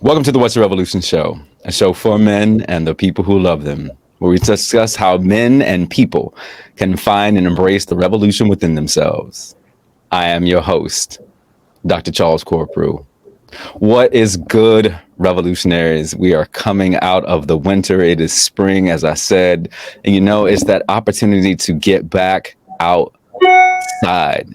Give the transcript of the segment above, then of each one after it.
Welcome to the What's the Revolution show, a show for men and the people who love them, where we discuss how men and people can find and embrace the revolution within themselves. I am your host, Dr. Charles Corprew. What is good, revolutionaries? We are coming out of the winter. It is spring, as I said, and it's that opportunity to get back outside.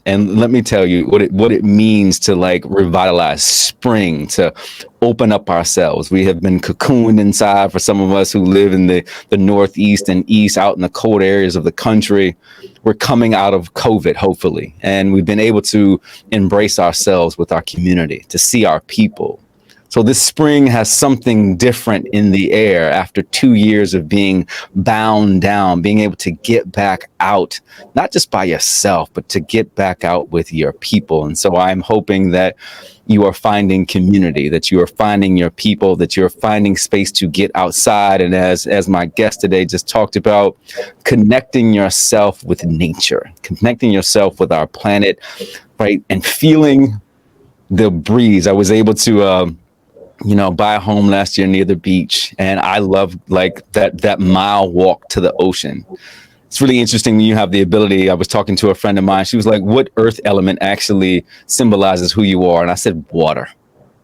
And let me tell you what it means to revitalize spring, to open up ourselves. We have been cocooned inside for some of us who live in the Northeast and East, out in the cold areas of the country. We're coming out of COVID, hopefully, and we've been able to embrace ourselves with our community, to see our people. So this spring has something different in the air after 2 years of being bound down, being able to get back out, not just by yourself, but to get back out with your people. And so I'm hoping that you are finding community, that you are finding your people, that you're finding space to get outside. And as my guest today just talked about, connecting yourself with nature, connecting yourself with our planet, right? And feeling the breeze. I was able to, buy a home last year near the beach, and I love that mile walk to the ocean. It's really interesting when you have the ability. I was talking to a friend of mine. She was like, what earth element actually symbolizes who you are? And I said, water,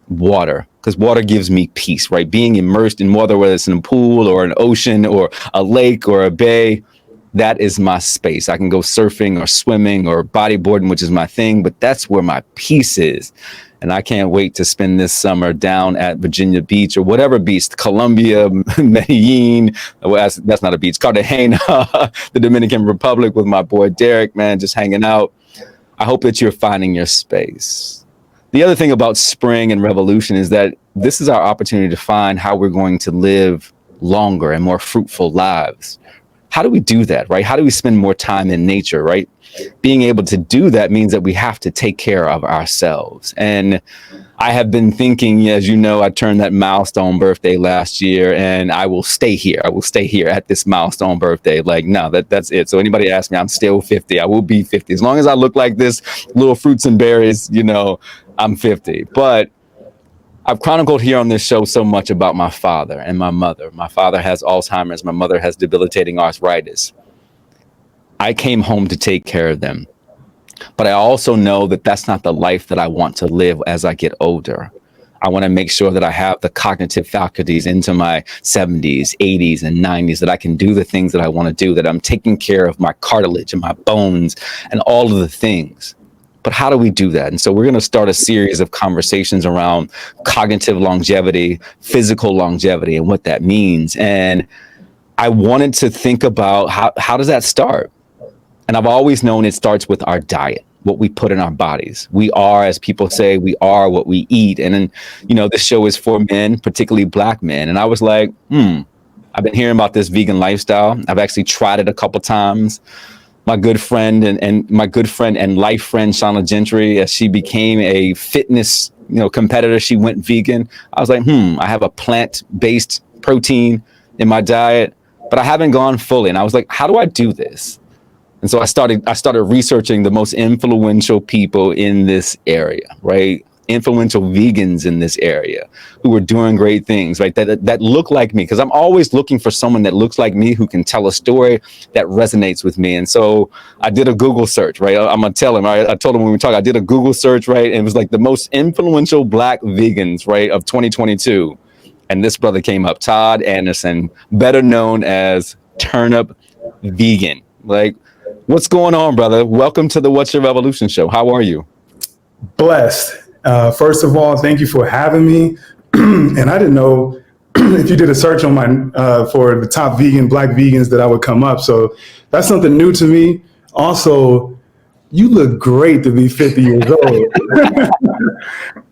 because water gives me peace, right? Being immersed in water, whether it's in a pool or an ocean or a lake or a bay, that is my space. I can go surfing or swimming or bodyboarding, which is my thing, but that's where my peace is. And I can't wait to spend this summer down at Virginia Beach or whatever beach, Colombia, Medellin, well, that's not a beach, Cartagena, the Dominican Republic, with my boy Derek, man, just hanging out. I hope that you're finding your space. The other thing about spring and revolution is that this is our opportunity to find how we're going to live longer and more fruitful lives. How do we do that, right? How do we spend more time in nature, right? Being able to do that means that we have to take care of ourselves. And I have been thinking, as you know, I turned that milestone birthday last year, and I will stay here. I will stay here at this milestone birthday. That's it. So anybody asks me, I'm still 50. I will be 50. As long as I look like this, little fruits and berries, I'm 50. But I've chronicled here on this show so much about my father and my mother. My father has Alzheimer's. My mother has debilitating arthritis. I came home to take care of them. But I also know that that's not the life that I want to live as I get older. I want to make sure that I have the cognitive faculties into my 70s, 80s, and 90s, that I can do the things that I want to do, that I'm taking care of my cartilage and my bones and all of the things. But how do we do that? And so we're going to start a series of conversations around cognitive longevity, physical longevity, and what that means. And I wanted to think about how does that start? And I've always known it starts with our diet, what we put in our bodies. We are, as people say, we are what we eat. And then, this show is for men, particularly Black men. And I was like, I've been hearing about this vegan lifestyle. I've actually tried it a couple times. My good friend and life friend, Shauna Gentry, as she became a fitness, competitor, she went vegan. I was like, I have a plant-based protein in my diet, but I haven't gone fully. And I was like, how do I do this? And so I started researching the most influential people in this area, right? Influential vegans in this area who are doing great things, right? That look like me, because I'm always looking for someone that looks like me, who can tell a story that resonates with me. And so I did a Google search, right? I'm gonna tell him. I told him when we talked, I did a Google search, right? And it was like the most influential Black vegans, right, of 2022. And this brother came up, Todd Anderson, better known as Turnip Vegan. Like, what's going on, brother? Welcome to the What's Your Revolution show. How are you? Blessed. First of all, thank you for having me. And I didn't know if you did a search on my for the top Black vegans, that I would come up. So that's something new to me. Also, you look great to be 50 years old.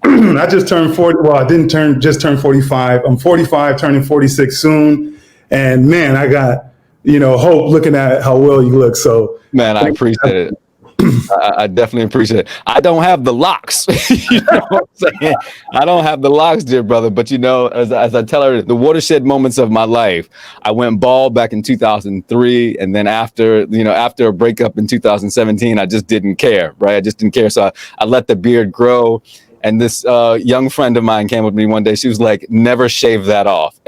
I just turned 40. Well, I didn't just turn 45. I'm 45, turning 46 soon. And man, I got, hope looking at how well you look. So man, I appreciate it. I definitely appreciate it. I don't have the locks. You know what I'm saying? I don't have the locks, dear brother. But as I tell her, the watershed moments of my life, I went bald back in 2003, and then after a breakup in 2017, I just didn't care, right? I just didn't care. So I let the beard grow. And this young friend of mine came up to me one day. She was like, "Never shave that off."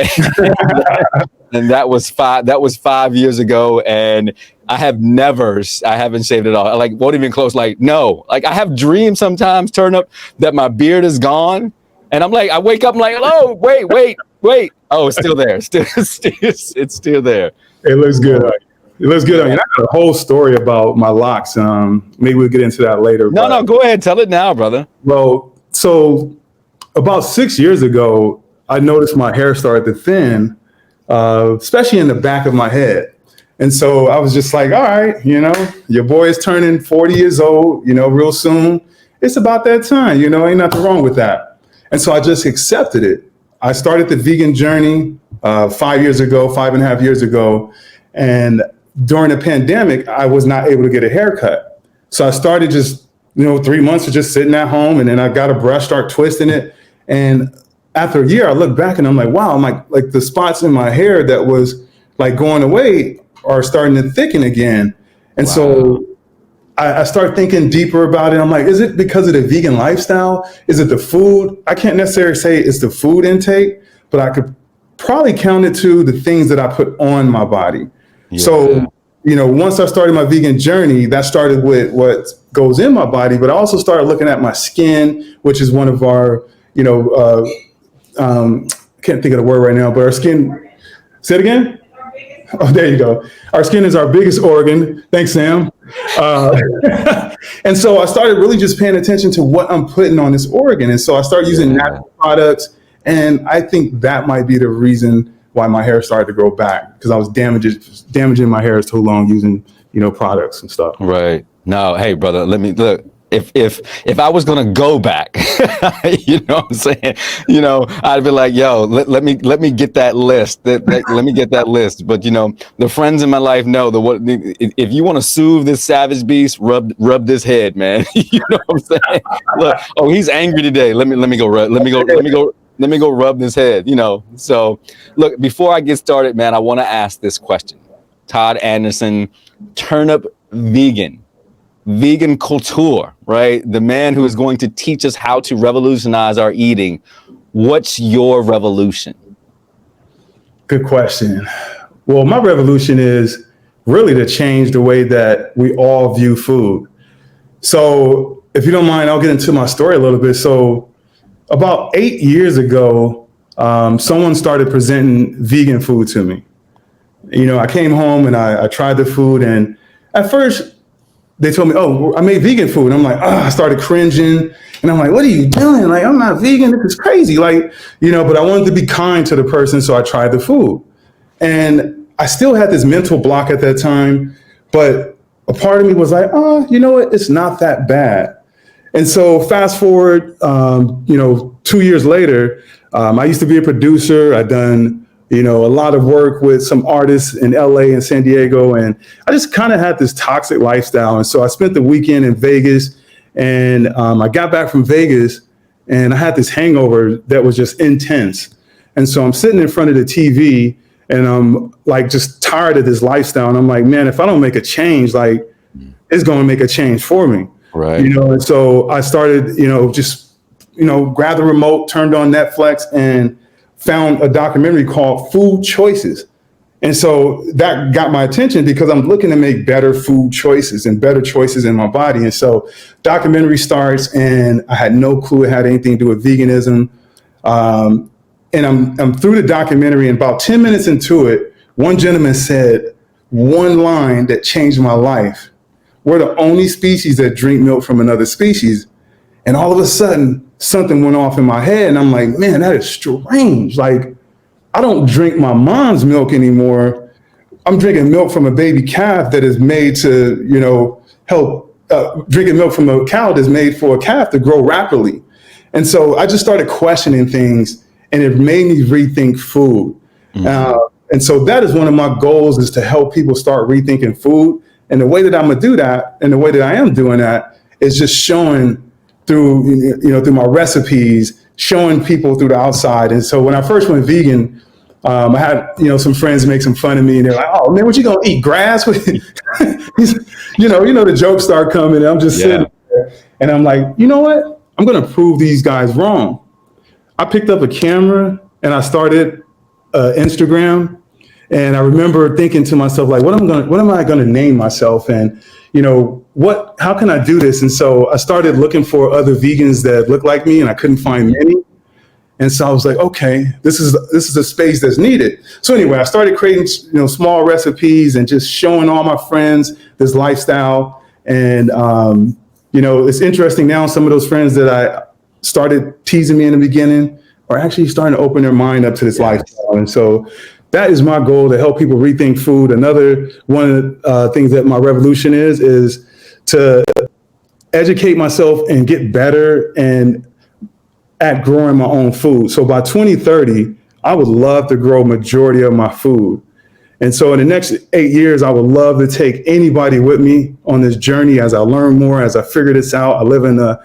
And that was 5 years ago. And I haven't shaved it off. I like won't even close. Like, no, like I have dreams sometimes, Turnip, that my beard is gone. And I'm like, I wake up, I'm like, oh, wait. Oh, it's still there. It's still there. It looks good. It looks good. I mean, I got a whole story about my locks. Maybe we'll get into that later. No, go ahead. Tell it now, brother. Well, so about 6 years ago, I noticed my hair started to thin, especially in the back of my head. And so I was just like, all right, your boy is turning 40 years old, real soon. It's about that time, ain't nothing wrong with that. And so I just accepted it. I started the vegan journey 5.5 years ago. And during the pandemic, I was not able to get a haircut. So I started just, 3 months of just sitting at home, and then I got a brush, start twisting it. And after a year, I look back and I'm like, wow, I'm like the spots in my hair that was like going away are starting to thicken again. And so I start thinking deeper about it. I'm like, is it because of the vegan lifestyle? Is it the food? I can't necessarily say it's the food intake, but I could probably count it to the things that I put on my body. Yeah. So, once I started my vegan journey, that started with what goes in my body, but I also started looking at my skin, which is one of our, can't think of the word right now, but our skin, say it again? Oh, there you go. Our skin is our biggest organ. Thanks, Sam. And so I started really just paying attention to what I'm putting on this organ. And so I started using natural products. And I think that might be the reason why my hair started to grow back, because I was damaging my hair too long using, products and stuff. Right. No, hey, brother, let me look. If I was gonna go back, you know what I'm saying? I'd be like, yo, let me get that list. Let me get that list. But the friends in my life know if you want to soothe this savage beast, rub this head, man. You know what I'm saying? Look, oh, he's angry today. Let me go rub this head. So look, before I get started, man, I want to ask this question. Todd Anderson, Turnip Vegan. Vegan culture, right? The man who is going to teach us how to revolutionize our eating. What's your revolution? Good question. Well, my revolution is really to change the way that we all view food. So if you don't mind, I'll get into my story a little bit. So about 8 years ago, someone started presenting vegan food to me. I came home and I tried the food, and at first, they told me, oh, I made vegan food. And I'm like, I started cringing. And I'm like, what are you doing? Like, I'm not vegan. This is crazy. Like, but I wanted to be kind to the person. So I tried the food. And I still had this mental block at that time. But a part of me was like, oh, you know what? It's not that bad. And so fast forward, 2 years later, I used to be a producer. I'd done a lot of work with some artists in LA and San Diego. And I just kind of had this toxic lifestyle. And so I spent the weekend in Vegas, and I got back from Vegas and I had this hangover that was just intense. And so I'm sitting in front of the TV and I'm like, just tired of this lifestyle. And I'm like, man, if I don't make a change, like it's going to make a change for me. Right. And so I started, grabbed the remote, turned on Netflix, and found a documentary called Food Choices. And so that got my attention because I'm looking to make better food choices and better choices in my body. And so documentary starts, and I had no clue it had anything to do with veganism. And I'm through the documentary, and about 10 minutes into it, one gentleman said one line that changed my life. We're the only species that drink milk from another species. And all of a sudden, something went off in my head, and I'm like, man, that is strange. Like, I don't drink my mom's milk anymore. I'm drinking milk from a baby calf that is made to, help, drinking milk from a cow that's made for a calf to grow rapidly. And so I just started questioning things, and it made me rethink food. Mm-hmm. And so that is one of my goals, is to help people start rethinking food. And the way that I'm going to do that, and the way that I am doing that, is just showing through my recipes, showing people through the outside. And so when I first went vegan, I had, some friends make some fun of me, and they're like, oh man, what you gonna eat, grass? The jokes start coming, and I'm just sitting there, and I'm like, you know what? I'm going to prove these guys wrong. I picked up a camera and I started Instagram. And I remember thinking to myself, like, what am I going to name myself? And, how can I do this? And so I started looking for other vegans that looked like me, and I couldn't find many. And so I was like, okay, this is a space that's needed. So anyway, I started creating, small recipes and just showing all my friends this lifestyle. And, it's interesting now, some of those friends that I started teasing me in the beginning are actually starting to open their mind up to this lifestyle. And so that is my goal, to help people rethink food. Another one of the things that my revolution is to educate myself and get better and at growing my own food. So by 2030, I would love to grow majority of my food. And so in the next 8 years, I would love to take anybody with me on this journey as I learn more, as I figure this out. I live in a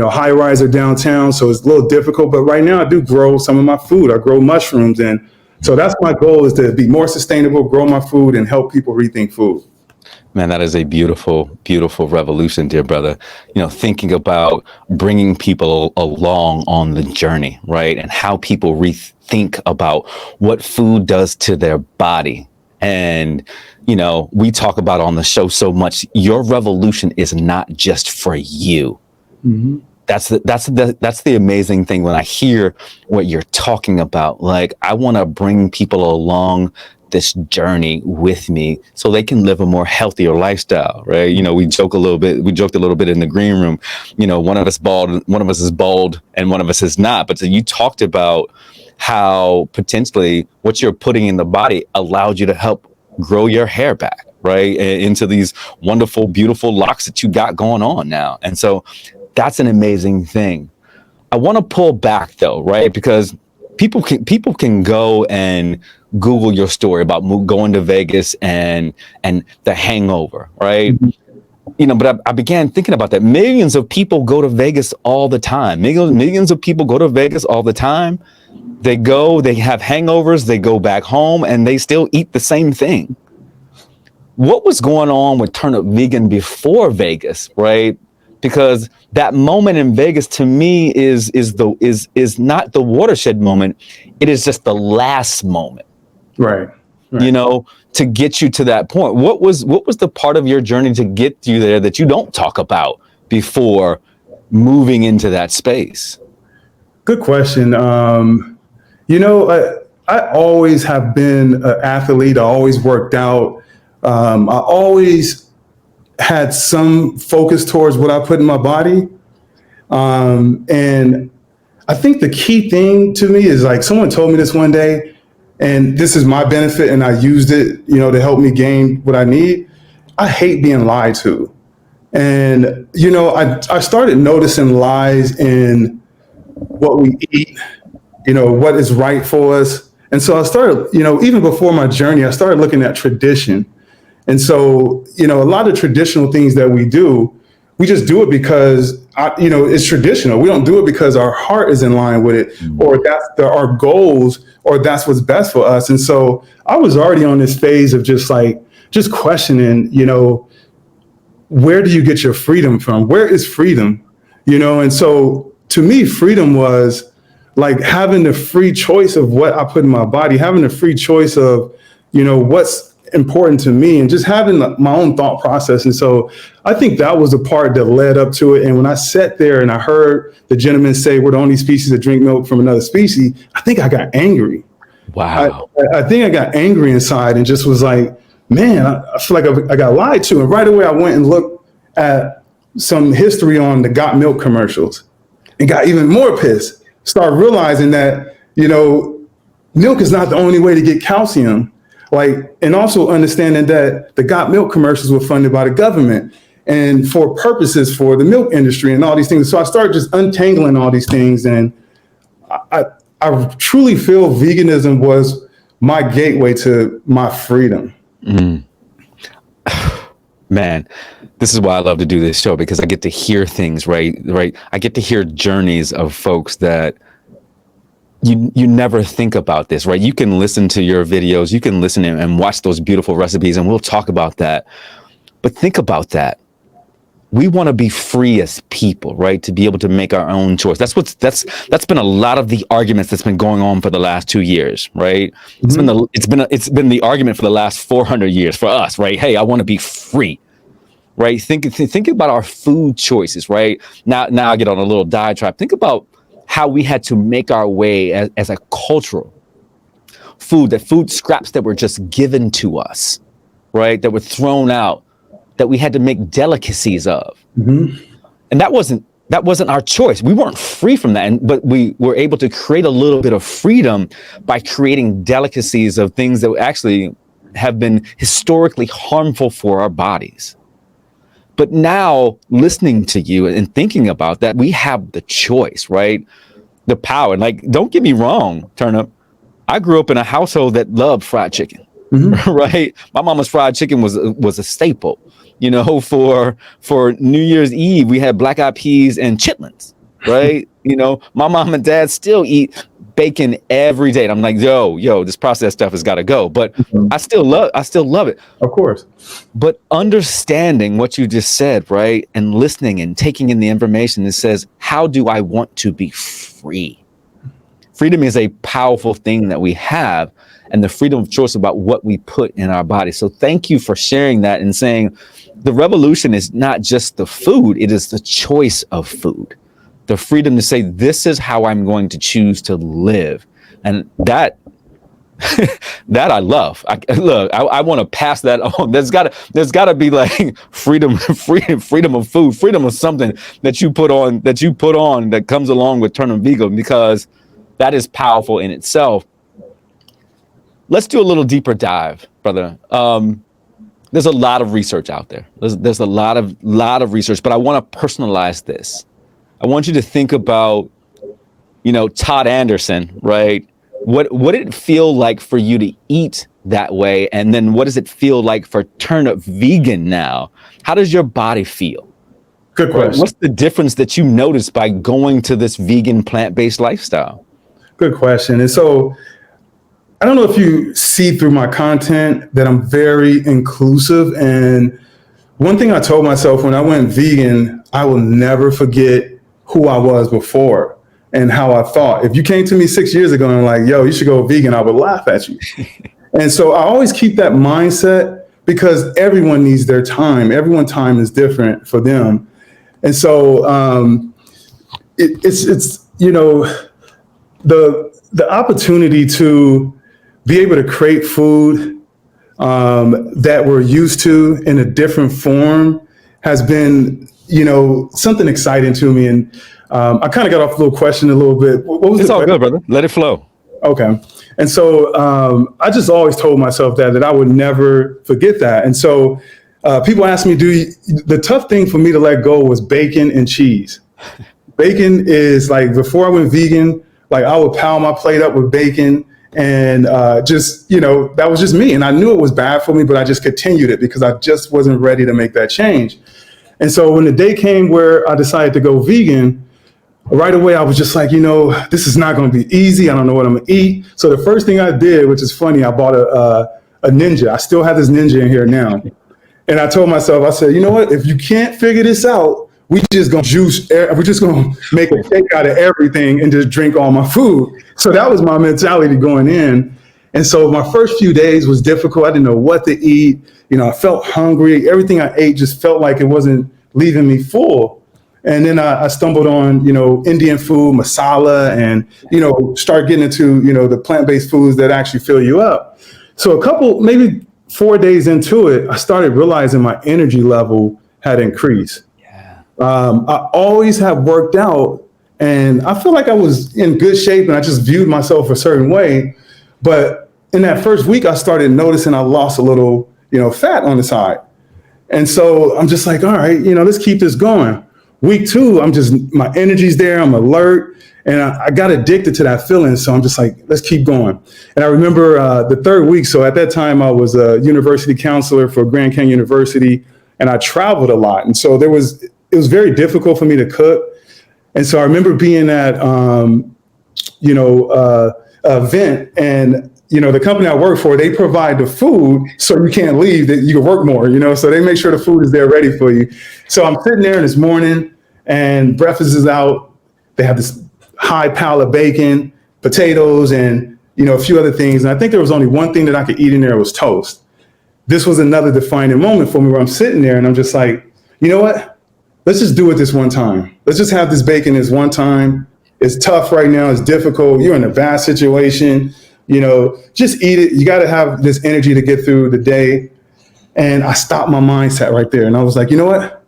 high riser downtown, so it's a little difficult. But right now I do grow some of my food. I grow mushrooms. And so that's my goal, is to be more sustainable, grow my food, and help people rethink food. Man, that is a beautiful, beautiful revolution, dear brother. Thinking about bringing people along on the journey, right? And how people rethink about what food does to their body. And, we talk about on the show so much, your revolution is not just for you. Mm-hmm. That's the amazing thing when I hear what you're talking about. Like, I want to bring people along this journey with me so they can live a more healthier lifestyle, right? We joked a little bit in the green room. One of us is bald and one of us is not. But so you talked about how potentially what you're putting in the body allowed you to help grow your hair back, right? Into these wonderful, beautiful locks that you got going on now. And so that's an amazing thing. I want to pull back though, right? Because people can go and Google your story about going to Vegas and the hangover, right? Mm-hmm. But I began thinking about that. Millions of people go to Vegas all the time. Millions of people go to Vegas all the time. They go, they have hangovers, they go back home, and they still eat the same thing. What was going on with Turnip Vegan before Vegas, right? Because that moment in Vegas to me is not the watershed moment. It is just the last moment. Right. To get you to that point. What was the part of your journey to get you there that you don't talk about before moving into that space? Good question. I always have been an athlete. I always worked out. I always had some focus towards what I put in my body. And I think the key thing to me is, like, someone told me this one day, and this is my benefit, and I used it, to help me gain what I need. I hate being lied to. And, I started noticing lies in what we eat, what is right for us. And so I started, even before my journey, I started looking at tradition. And so, a lot of traditional things that we do, we just do it because, it's traditional. We don't do it because our heart is in line with it, or that's our goals, or that's what's best for us. And so I was already on this phase of just questioning, where do you get your freedom from? Where is freedom? And so to me, freedom was like having the free choice of what I put in my body, having the free choice of, what's important to me, and just having my own thought process. And so I think that was the part that led up to it. And when I sat there and I heard the gentleman say, we're the only species that drink milk from another species, I think I got angry. Wow. I think I got angry inside and just was like, man, I feel like I got lied to. And right away I went and looked at some history on the Got Milk commercials and got even more pissed. Started realizing that, milk is not the only way to get calcium. And also understanding that the Got Milk commercials were funded by the government and for purposes for the milk industry and all these things. So I started just untangling all these things. And I truly feel veganism was my gateway to my freedom. Mm. Man, this is why I love to do this show, because I get to hear things, right? I get to hear journeys of folks that you never think about this, right? You can listen to your videos, you can listen and watch those beautiful recipes, and we'll talk about that. But think about that. we want to be free as people, right? To be able to make our own choice. That's been a lot of the arguments that's been going on for the last 2 years, right? It's been the argument for the last 400 years for us, right? Hey, I want to be free, right? Think about our food choices, right? Now I get on a little diatribe. Think about how we had to make our way as a cultural food scraps that were just given to us, right? That were thrown out, that we had to make delicacies of. And that wasn't our choice. We weren't free from that. But we were able to create a little bit of freedom by creating delicacies of things that actually have been historically harmful for our bodies. But now, listening to you and thinking about that, we have the choice, right? The power. Like, don't get me wrong, Turnip. I grew up in a household that loved fried chicken, right? My mama's fried chicken was a staple. You know, for New Year's Eve, we had black eyed peas and chitlins, right? You know, my mom and dad still eat bacon every day. And I'm like, yo, this processed stuff has got to go. But I still love it. Of course. But understanding what you just said, right? And listening and taking in the information that says, how do I want to be free? Freedom is a powerful thing that we have, and the freedom of choice about what we put in our body. So thank you for sharing that and saying the revolution is not just the food, it is the choice of food. The freedom to say, this is how I'm going to choose to live. And that I love. I want to pass that on. There's gotta be like freedom of food, freedom of something that you put on that comes along with Turnip Vegan, because that is powerful in itself. Let's do a little deeper dive, brother. There's a lot of research out there. There's a lot of research, but I want to personalize this. I want you to think about, Todd Anderson, right? What did it feel like for you to eat that way? And then what does it feel like for Turnip Vegan now? How does your body feel? Good question. What's the difference that you noticed by going to this vegan plant-based lifestyle? Good question. And so I don't know if you see through my content that I'm very inclusive. And one thing I told myself when I went vegan, I will never forget who I was before and how I thought. If you came to me 6 years ago and like, yo, you should go vegan, I would laugh at you. And so I always keep that mindset, because everyone needs their time. Everyone's time is different for them. And so it's the opportunity to be able to create food that we're used to in a different form has been, something exciting to me. And I kind of got off a little question a little bit. What was it's all good, brother. Let it flow. Okay. And so I just always told myself that I would never forget that. And so people ask me, the tough thing for me to let go was bacon and cheese. Bacon is like, before I went vegan, like I would pound my plate up with bacon and that was just me. And I knew it was bad for me, but I just continued it because I just wasn't ready to make that change. And so when the day came where I decided to go vegan, right away I was just like, this is not going to be easy. I don't know what I'm going to eat. So the first thing I did, which is funny, I bought a Ninja. I still have this Ninja in here now. And I told myself, I said, you know what? If you can't figure this out, we're just going to make a shake out of everything and just drink all my food. So that was my mentality going in. And so my first few days was difficult. I didn't know what to eat. I felt hungry. Everything I ate just felt like it wasn't leaving me full. And then I stumbled on, Indian food, masala, and, start getting into, the plant-based foods that actually fill you up. So maybe 4 days into it, I started realizing my energy level had increased. I always have worked out, and I feel like I was in good shape, and I just viewed myself a certain way. But in that first week, I started noticing I lost a little, fat on the side. And so I'm just like, all right, let's keep this going. Week 2, my energy's there, I'm alert, and I got addicted to that feeling. So I'm just like, let's keep going. And I remember the 3rd week. So at that time, I was a university counselor for Grand Canyon University, and I traveled a lot. And so it was very difficult for me to cook. And so I remember being at, event, and, the company I work for, they provide the food so you can't leave, that you can work more, so they make sure the food is there ready for you. So I'm sitting there this morning and breakfast is out. They have this high pile of bacon, potatoes, and, a few other things. And I think there was only one thing that I could eat in there was toast. This was another defining moment for me where I'm sitting there and I'm just like, you know what? Let's just do it this one time. Let's just have this bacon this one time. It's tough right now. It's difficult. You're in a bad situation. Just eat it. You got to have this energy to get through the day. And I stopped my mindset right there. And I was like, you know what?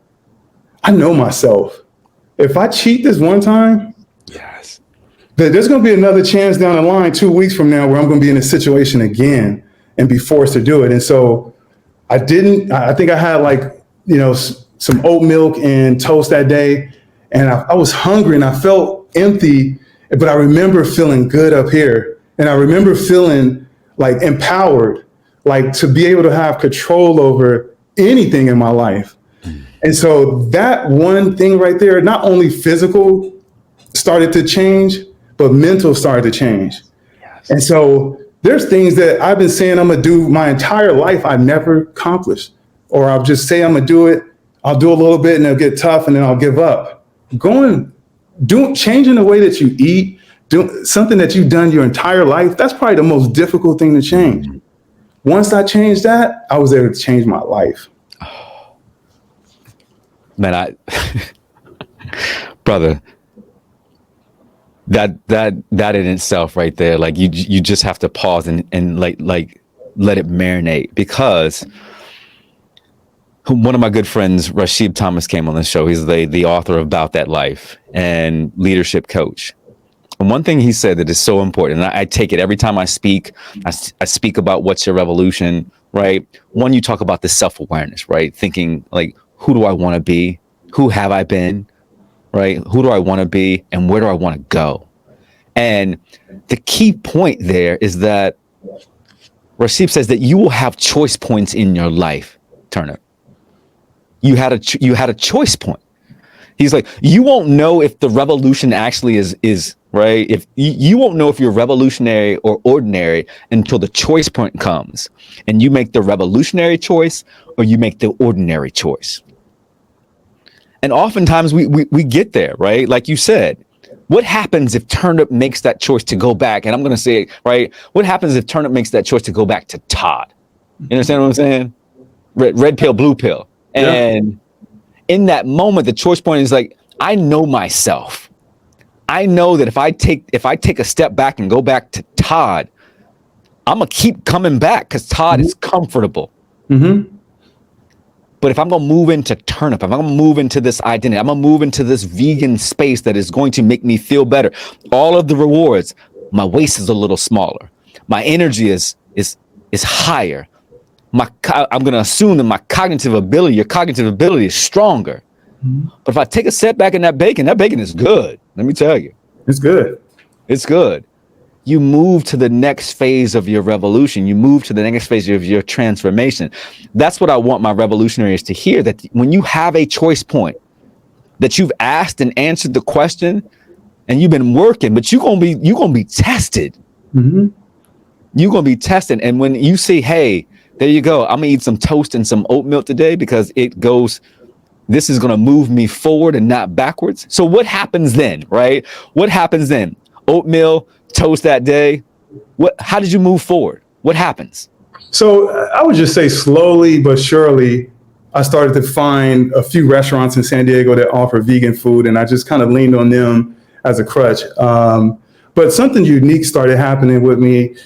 I know myself. If I cheat this one time, yes, there's going to be another chance down the line 2 weeks from now where I'm going to be in a situation again and be forced to do it. And so I think I had some oat milk and toast that day. And I was hungry and I felt empty, but I remember feeling good up here. And I remember feeling like empowered, like to be able to have control over anything in my life. And so that one thing right there, not only physical started to change, but mental started to change. yes. And so there's things that I've been saying I'm going to do my entire life I've never accomplished. Or I'll just say I'm going to do it. I'll do a little bit and it'll get tough and then I'll give up. Changing the way that you eat, doing something that you've done your entire life, that's probably the most difficult thing to change. Once I changed that, I was able to change my life. Man, brother, that in itself right there, like you just have to pause and like let it marinate, because one of my good friends, Rashid Thomas, came on the show. He's the author of About That Life and leadership coach. And one thing he said that is so important, and I take it every time I speak, I speak about what's your revolution, right? One, you talk about the self-awareness, right? Thinking like, who do I want to be? Who have I been? Right? Who do I want to be? And where do I want to go? And the key point there is that Rashid says that you will have choice points in your life, Turnip. You had a choice point. He's like, you won't know if the revolution actually is right. If you won't know if you're revolutionary or ordinary until the choice point comes and you make the revolutionary choice or you make the ordinary choice. And oftentimes we get there, right? Like you said, what happens if Turnip makes that choice to go back? And I'm going to say it, right? What happens if Turnip makes that choice to go back to Todd? You understand what I'm saying? Red pill, blue pill. And in that moment, the choice point is like, I know myself. I know that if I take a step back and go back to Todd, I'm going to keep coming back because Todd is comfortable. Mm-hmm. But if I'm going to move into Turnip, if I'm going to move into this identity, I'm going to move into this vegan space that is going to make me feel better. All of the rewards, my waist is a little smaller. My energy is higher. I'm going to assume that your cognitive ability is stronger. Mm-hmm. But if I take a step back in that bacon is good. Let me tell you. It's good. It's good. You move to the next phase of your revolution. You move to the next phase of your transformation. That's what I want my revolutionaries to hear, that when you have a choice point, that you've asked and answered the question and you've been working, but you're going to be tested. Mm-hmm. You're going to be tested. And when you say, hey, there you go, I'm going to eat some toast and some oat milk today because this is going to move me forward and not backwards. So what happens then, right? What happens then? Oatmeal, toast that day. How did you move forward? What happens? So I would just say slowly but surely, I started to find a few restaurants in San Diego that offer vegan food, and I just kind of leaned on them as a crutch. But something unique started happening with me.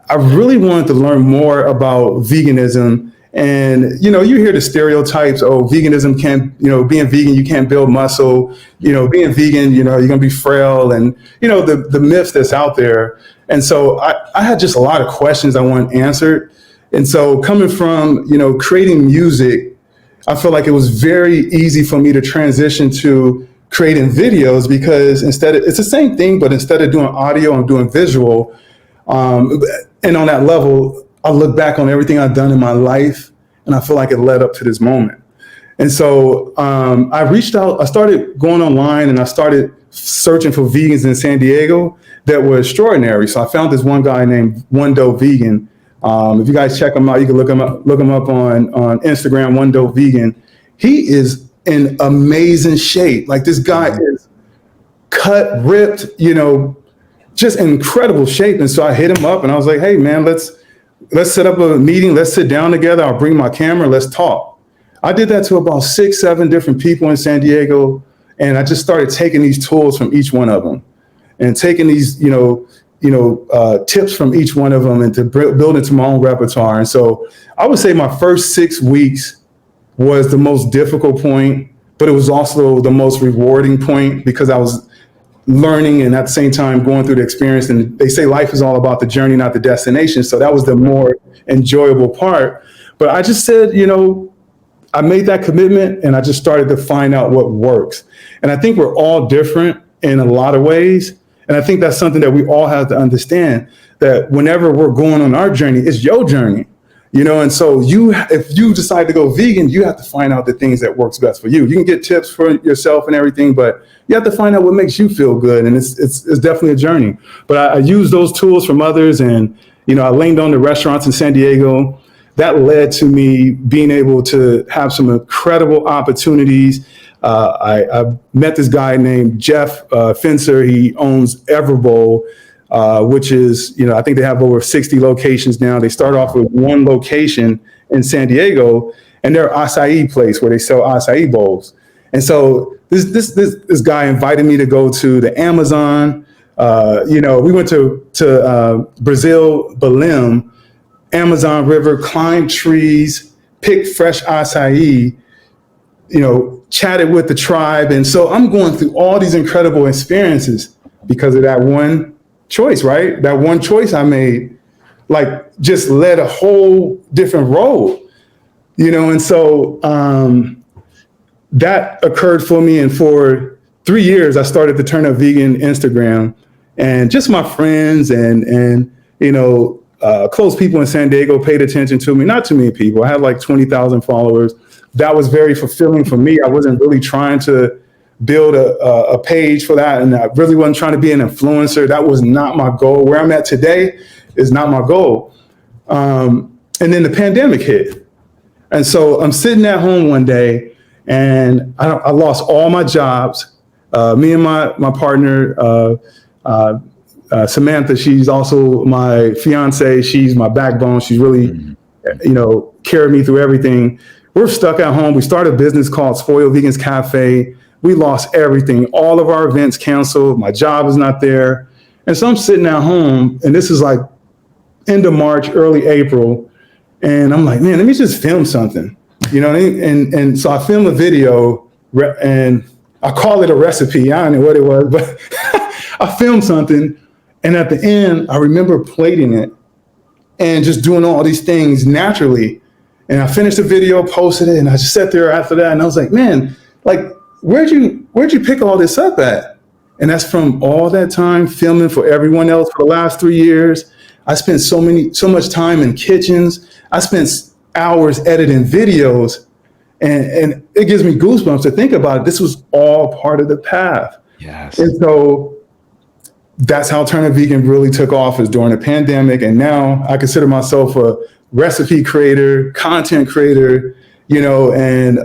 I really wanted to learn more about veganism. And, you hear the stereotypes, veganism can't, being vegan, you can't build muscle, being vegan, you're going to be frail, and, the myths that's out there. And so I had just a lot of questions I wanted answered. And so coming from, creating music, I feel like it was very easy for me to transition to creating videos, because it's the same thing, but instead of doing audio, I'm doing visual. And on that level, I look back on everything I've done in my life, and I feel like it led up to this moment. And so I reached out, I started going online, and I started searching for vegans in San Diego that were extraordinary. So I found this one guy named One Dope Vegan. If you guys check him out, you can look him up on Instagram, One Dope Vegan. He is in amazing shape. Like, this guy is cut, ripped, just in incredible shape. And so I hit him up and I was like, hey man, let's set up a meeting. Let's sit down together. I'll bring my camera. Let's talk. I did that to about 6, 7 different people in San Diego. And I just started taking these tools from each one of them and taking these, tips from each one of them and to build into my own repertoire. And so I would say my first 6 weeks was the most difficult point, but it was also the most rewarding point because I was learning and at the same time going through the experience. And they say life is all about the journey, not the destination. So that was the more enjoyable part. But I just said, I made that commitment and I just started to find out what works. And I think we're all different in a lot of ways. And I think that's something that we all have to understand, that whenever we're going on our journey, it's your journey. And so if you decide to go vegan, you have to find out the things that works best for you. You can get tips for yourself and everything, but you have to find out what makes you feel good. And it's definitely a journey. But I use those tools from others, and I leaned on the restaurants in San Diego. That led to me being able to have some incredible opportunities. I met this guy named Jeff Fincer. He owns Everbowl, which is, I think they have over 60 locations now. They start off with one location in San Diego, and they're an acai place where they sell acai bowls. And so this guy invited me to go to the Amazon. We went to Brazil, Belém, Amazon River, climbed trees, picked fresh acai, chatted with the tribe. And so I'm going through all these incredible experiences because of that one choice, right? That one choice I made, just led a whole different road, and so that occurred for me. And for 3 years, I started the Turnip Vegan Instagram, and just my friends and close people in San Diego paid attention to me. Not too many people. I had like 20,000 followers. That was very fulfilling for me. I wasn't really trying to build a page for that, and I really wasn't trying to be an influencer. That was not my goal. Where I'm at today is not my goal. And then the pandemic hit. And so I'm sitting at home one day, and I lost all my jobs. Me and my partner, Samantha, she's also my fiance. She's my backbone. She's really, carried me through everything. We're stuck at home. We started a business called Spoiled Vegans Cafe. We lost everything. All of our events canceled. My job is not there. And so I'm sitting at home, and this is like end of March, early April. And I'm like, man, let me just film something. And so I filmed a video, and I call it a recipe. I don't know what it was, but I filmed something. And at the end, I remember plating it and just doing all these things naturally. And I finished the video, posted it, and I just sat there after that. And I was like, man, where'd you pick all this up at? And that's from all that time filming for everyone else for the last 3 years. I spent so much time in kitchens. I spent hours editing videos, and it gives me goosebumps to think about it. This was all part of the path. Yes. And so that's how Turnip Vegan really took off, is during the pandemic. And now I consider myself a recipe creator, content creator, and,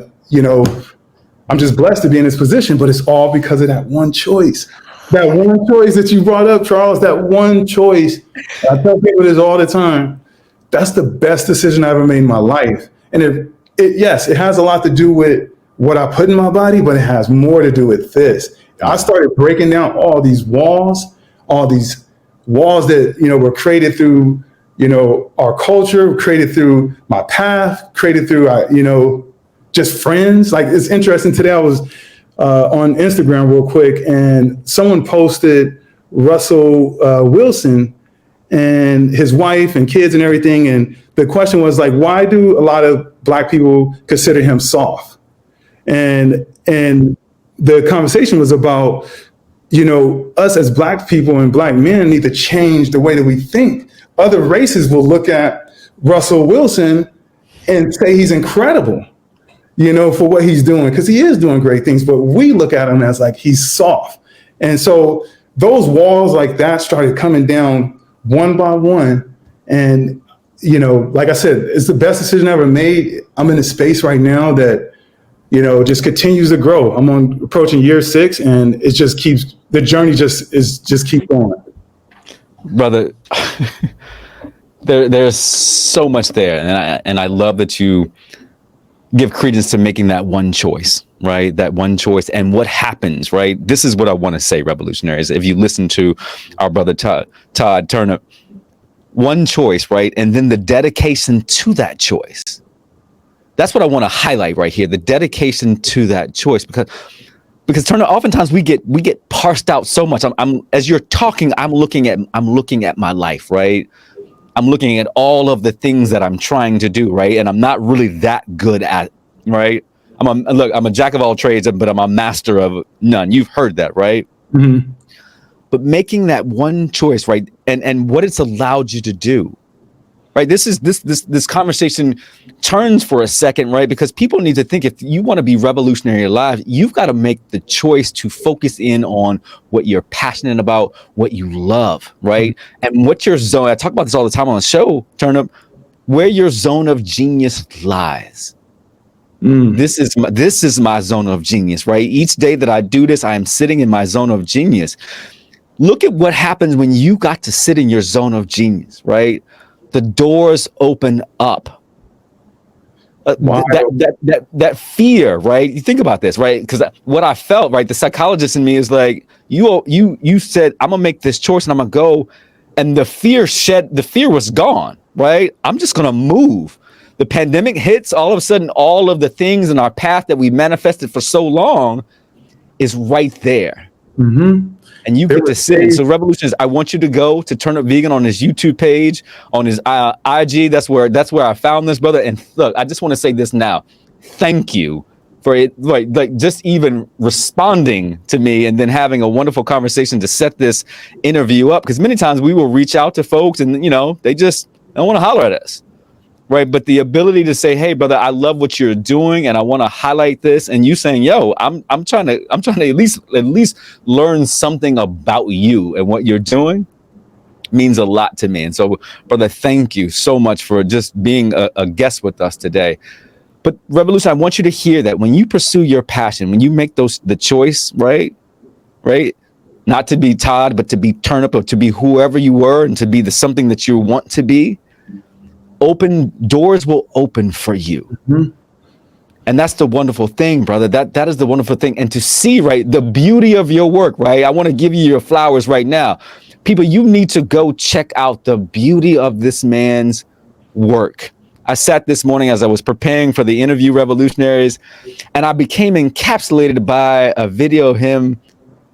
I'm just blessed to be in this position, but it's all because of that one choice. That one choice that you brought up, Charles, that one choice. I tell people this all the time. That's the best decision I ever made in my life. And it has a lot to do with what I put in my body, but it has more to do with this. I started breaking down all these walls that, were created through, our culture, created through my path, created through, just friends. Like, it's interesting. Today I was on Instagram real quick, and someone posted Russell Wilson and his wife and kids and everything. And the question was like, why do a lot of Black people consider him soft? And the conversation was about, us as Black people and Black men need to change the way that we think. Other races will look at Russell Wilson and say he's incredible, for what he's doing, because he is doing great things. But we look at him as like he's soft. And so those walls like that started coming down one by one. And, you know, like I said, it's the best decision I ever made. I'm in a space right now that, you know, just continues to grow. I'm on approaching year 6, and it just keeps, the journey just keep going. Brother, there's so much there. And I love that you give credence to making that one choice, right? That one choice. And what happens, right? This is what I want to say, revolutionaries. If you listen to our brother Todd Turnip, one choice, right? And then the dedication to that choice. That's what I want to highlight right here, the dedication to that choice, because Turner, oftentimes we get parsed out so much. I'm as you're talking, I'm looking at my life, right? I'm looking at all of the things that I'm trying to do, right? And I'm not really that good at, right? I'm a jack of all trades, but I'm a master of none. You've heard that, right? Mm-hmm. But making that one choice, right? And what it's allowed you to do. Right. This conversation turns for a second, right? Because people need to think, if you want to be revolutionary alive, you've got to make the choice to focus in on what you're passionate about, what you love, right? And what your zone, I talk about this all the time on the show, Turnip, where your zone of genius lies. This is my zone of genius, right? Each day that I do this, I am sitting in my zone of genius. Look at what happens when you got to sit in your zone of genius, right? The doors open up. Wow. That fear, right? You think about this, right? Because what I felt, right? The psychologist in me is like, you said, I'm gonna make this choice and I'm gonna go, and the fear was gone, right? I'm just gonna move. The pandemic hits, all of a sudden, all of the things in our path that we manifested for so long is right there. Mm-hmm. And you get to sit. So Revolutionaries, I want you to go to Turnip Vegan on his YouTube page, on his IG. That's where I found this, brother. And look, I just want to say this now. Thank you for it, like just even responding to me and then having a wonderful conversation to set this interview up. Because many times we will reach out to folks and, you know, they just don't want to holler at us. Right. But the ability to say, hey, brother, I love what you're doing and I want to highlight this. And you saying, yo, I'm trying to at least learn something about you and what you're doing means a lot to me. And so, brother, thank you so much for just being a guest with us today. But Revolution, I want you to hear that when you pursue your passion, when you make the choice, right, not to be Todd, but to be Turnip, or to be whoever you were and to be something that you want to be. Open doors will open for you. Mm-hmm. And that's the wonderful thing, brother. That is the wonderful thing. And to see, right, the beauty of your work, right? I want to give you your flowers right now. People, you need to go check out the beauty of this man's work. I sat this morning as I was preparing for the interview, Revolutionaries, and I became encapsulated by a video of him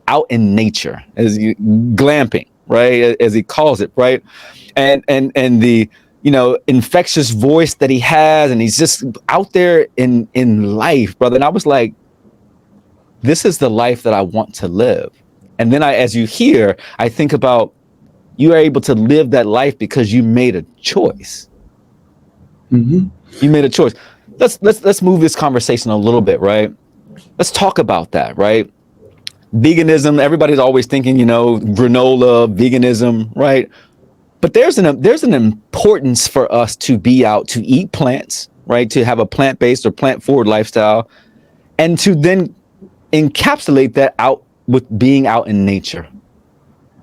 out in nature, glamping, right? As he calls it, right? And the infectious voice that he has, and he's just out there in life, brother. And I was like, this is the life that I want to live. And then as you hear, I think about, you are able to live that life because you made a choice. Mm-hmm. You made a choice. Let's move this conversation a little bit, right? Let's talk about that, right? Veganism, everybody's always thinking, granola, veganism, right? But there's an importance for us to be out, to eat plants, right? To have a plant-based or plant-forward lifestyle, and to then encapsulate that out with being out in nature.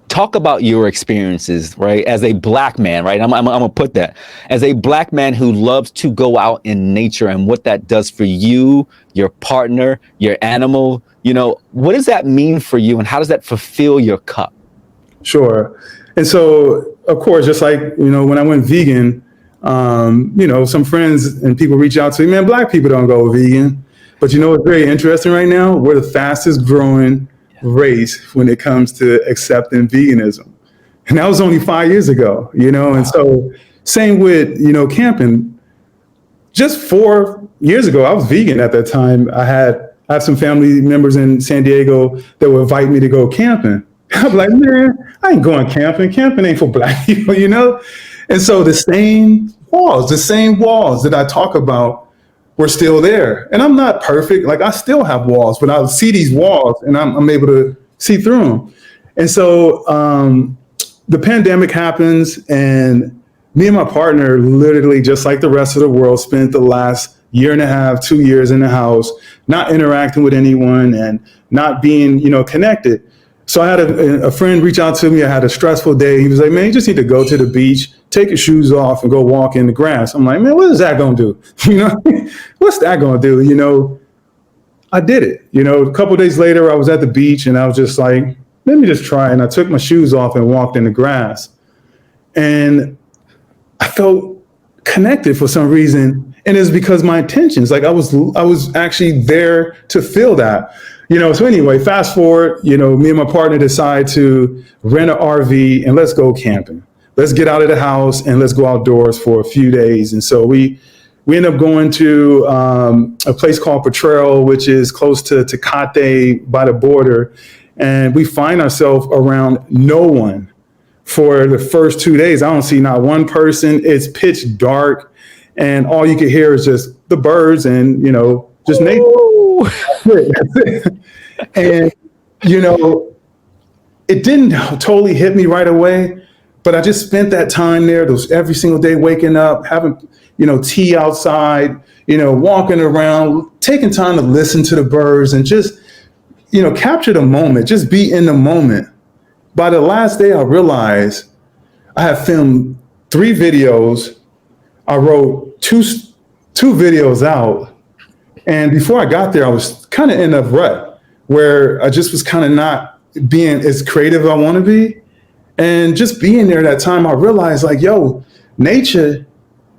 Talk about your experiences, right? As a Black man, right? I'm gonna put that as a Black man who loves to go out in nature, and what that does for you, your partner, your animal. What does that mean for you, and how does that fulfill your cup? Sure. And so, of course, just like, when I went vegan, some friends and people reach out to me, man, Black people don't go vegan. But what's very interesting right now? We're the fastest growing race when it comes to accepting veganism. And that was only 5 years ago, Wow. And so same with, camping. Just 4 years ago, I was vegan at that time. I have some family members in San Diego that would invite me to go camping. I'm like, man, I ain't going camping. Camping ain't for Black people, And so the same walls that I talk about were still there. And I'm not perfect. Like, I still have walls, but I see these walls and I'm able to see through them. And so the pandemic happens, and me and my partner, literally just like the rest of the world, spent the last year and a half, 2 years in the house, not interacting with anyone and not being, connected. So I had a friend reach out to me. I had a stressful day. He was like, man, you just need to go to the beach, take your shoes off and go walk in the grass. I'm like, man, what is that going to do? What's that going to do? I did it. A couple of days later, I was at the beach and I was just like, let me just try. And I took my shoes off and walked in the grass. And I felt connected for some reason. And it's because my intentions, like I was actually there to feel that. So anyway, fast forward, me and my partner decide to rent an RV and let's go camping. Let's get out of the house and let's go outdoors for a few days. And so we end up going to a place called Potrero, which is close to Tecate by the border. And we find ourselves around no one for the first 2 days. I don't see not one person. It's pitch dark. And all you can hear is just the birds and, just nature. That's it. And, it didn't totally hit me right away, but I just spent that time there. Those every single day, waking up, having, tea outside, walking around, taking time to listen to the birds and just, capture the moment, just be in the moment. By the last day, I realized I had filmed 3 videos. I wrote two videos out. And before I got there, I was kind of in a rut where I just was kind of not being as creative as I want to be. And just being there that time, I realized like, nature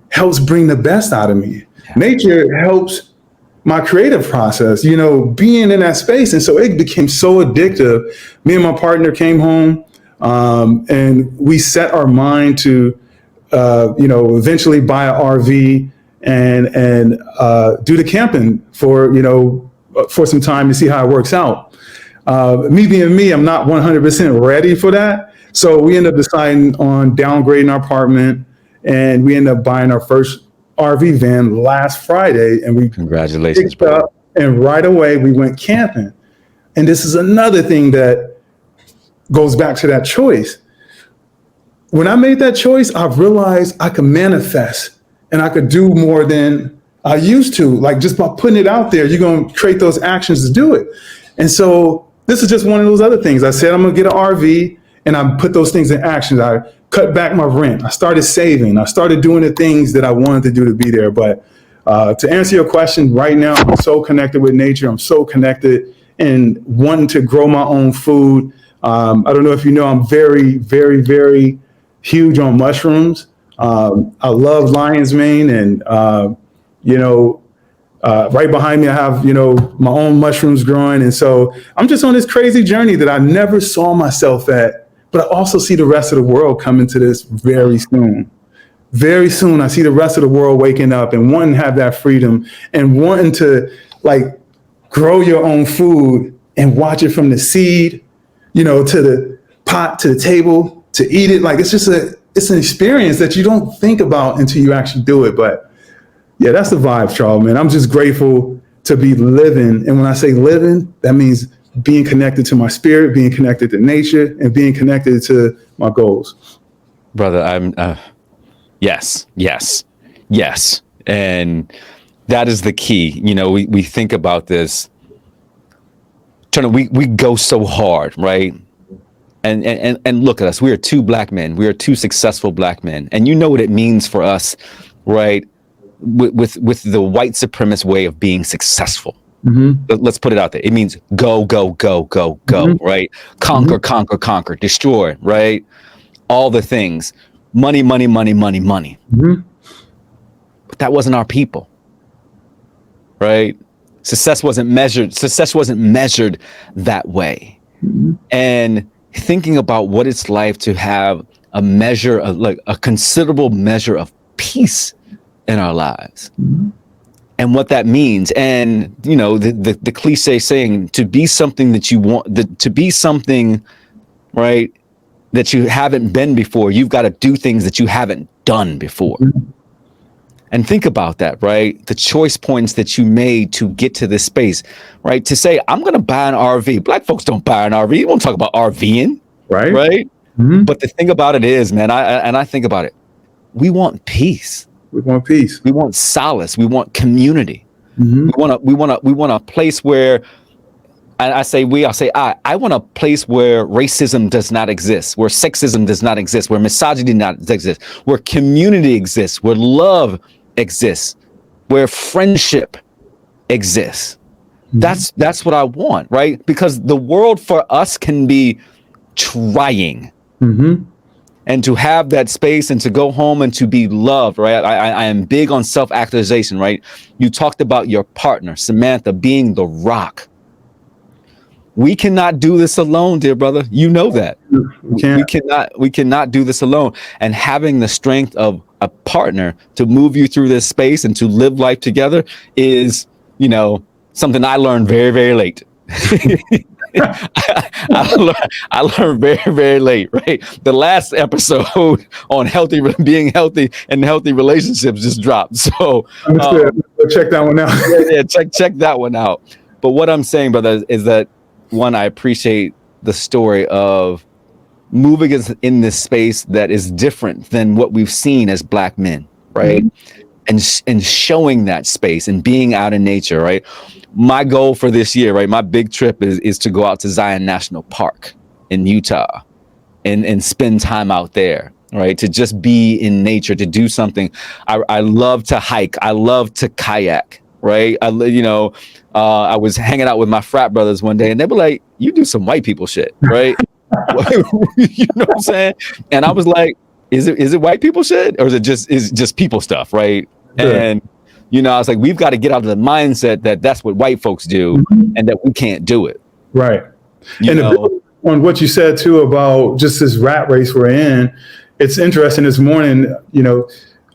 helps bring the best out of me. Nature helps my creative process, being in that space. And so it became so addictive. Me and my partner came home and we set our mind to, eventually buy an RV and do the camping for some time to see how it works out. Me being me, I'm not 100% ready for that. So we end up deciding on downgrading our apartment, and we end up buying our first RV van last Friday. And we congratulations, bro. And right away we went camping. And this is another thing that goes back to that choice. When I made that choice, I realized I could manifest and I could do more than I used to. Like just by putting it out there, you're going to create those actions to do it. And so this is just one of those other things. I said, I'm going to get an RV, and I put those things in action. I cut back my rent. I started saving. I started doing the things that I wanted to do to be there. But to answer your question, right now, I'm so connected with nature. I'm so connected and wanting to grow my own food. I don't know if you know, I'm very, very, very huge on mushrooms. I love lion's mane, and right behind me, I have, my own mushrooms growing. And so I'm just on this crazy journey that I never saw myself at, but I also see the rest of the world coming to this very soon. Very soon, I see the rest of the world waking up and wanting to have that freedom and wanting to grow your own food and watch it from the seed, to the pot, to the table, to eat it. Like, it's an experience that you don't think about until you actually do it. But yeah, that's the vibe, Charles, man. I'm just grateful to be living. And when I say living, that means being connected to my spirit, being connected to nature, and being connected to my goals. Brother, I'm, yes. And that is the key. We think about this, we go so hard, right? And look at us. We are 2 Black men. We are 2 successful Black men. And you know what it means for us, right? With the white supremacist way of being successful. Mm-hmm. Let's put it out there. It means go, mm-hmm. Right? Conquer, mm-hmm. conquer, destroy, right? All the things. Money. Mm-hmm. But that wasn't our people, right? Success wasn't measured that way. Mm-hmm. And thinking about what it's like to have a measure of a considerable measure of peace in our lives. Mm-hmm. And what that means, and the cliche saying, to be something that you want, to be something, right, that you haven't been before, you've got to do things that you haven't done before. Mm-hmm. And think about that, right? The choice points that you made to get to this space, right? To say, I'm going to buy an RV. Black folks don't buy an RV. You won't talk about RVing, Right. right? Mm-hmm. But the thing about it is, man, I think about it. We want peace. We want peace. We want solace. We want community. Mm-hmm. We want a place where, and I want a place where racism does not exist, where sexism does not exist, where misogyny does not exist, where community exists, where love exists, where friendship exists. Mm-hmm. That's what I want, right? Because the world for us can be trying. Mm-hmm. And to have that space and to go home and to be loved, right? I am big on self-actualization, right? You talked about your partner, Samantha, being the rock. We cannot do this alone, dear brother. You know that. We cannot do this alone. And having the strength of a partner to move you through this space and to live life together is, something I learned very, very late. I learned very, very late, right? The last episode on being healthy and healthy relationships just dropped. So check that one out. check that one out. But what I'm saying, brother, is that one, I appreciate the story of moving us in this space that is different than what we've seen as Black men, right? Mm-hmm. And showing that space and being out in nature, right? My goal for this year, right? My big trip is to go out to Zion National Park in Utah and spend time out there, right? To just be in nature, to do something. I love to hike. I love to kayak, right? I was hanging out with my frat brothers one day and they were like, you do some white people shit, right? You know what I'm saying? And I was like, is it white people shit or is it just people stuff, right? Sure. And I was like, we've got to get out of the mindset that that's what white folks do and that we can't do it. Right. On what you said too about just this rat race we're in, it's interesting this morning,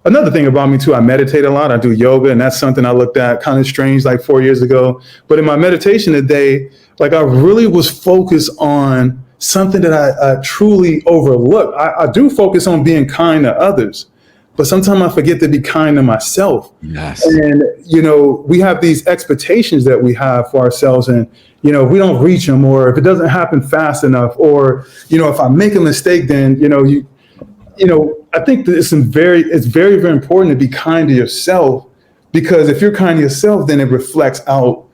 another thing about me too, I meditate a lot. I do yoga, and that's something I looked at kind of strange like 4 years ago. But in my meditation today, like I really was focused on something that I truly overlooked. I do focus on being kind to others, but sometimes I forget to be kind to myself. Yes. And, we have these expectations that we have for ourselves, and, if we don't reach them, or if it doesn't happen fast enough, or, if I make a mistake, then, I think that it's very, very important to be kind to yourself, because if you're kind to yourself, then it reflects out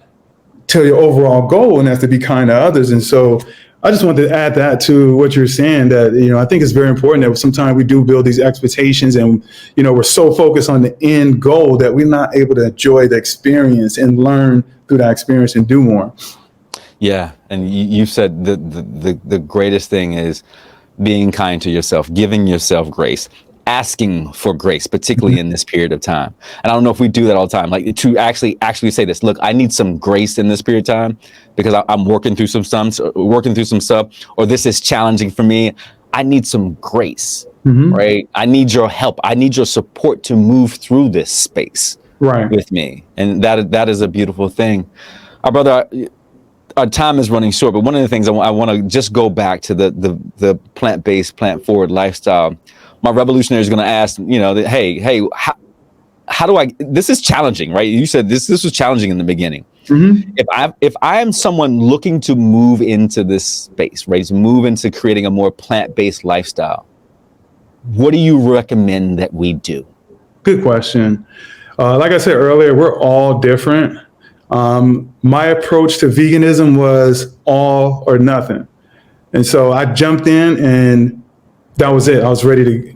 to your overall goal, and that's to be kind to others. And so I just wanted to add that to what you're saying, that, I think it's very important that sometimes we do build these expectations and, we're so focused on the end goal that we're not able to enjoy the experience and learn through that experience and do more. Yeah. And you said the greatest thing is being kind to yourself, giving yourself grace, asking for grace, particularly in this period of time. And I don't know if we do that all the time, like to actually say this, look, I need some grace in this period of time because I'm working through some stuff, or this is challenging for me. I need some grace, right? I need your help. I need your support to move through this space with me. And that is a beautiful thing. Our brother, our time is running short, but one of the things I want to just go back to the plant-based, plant-forward lifestyle. My revolutionary is going to ask, hey, how do I? This is challenging, right? You said this was challenging in the beginning. Mm-hmm. If I am someone looking to move into this space, right, to move into creating a more plant-based lifestyle, what do you recommend that we do? Good question. Like I said earlier, we're all different. My approach to veganism was all or nothing, and so I jumped in and that was it. I was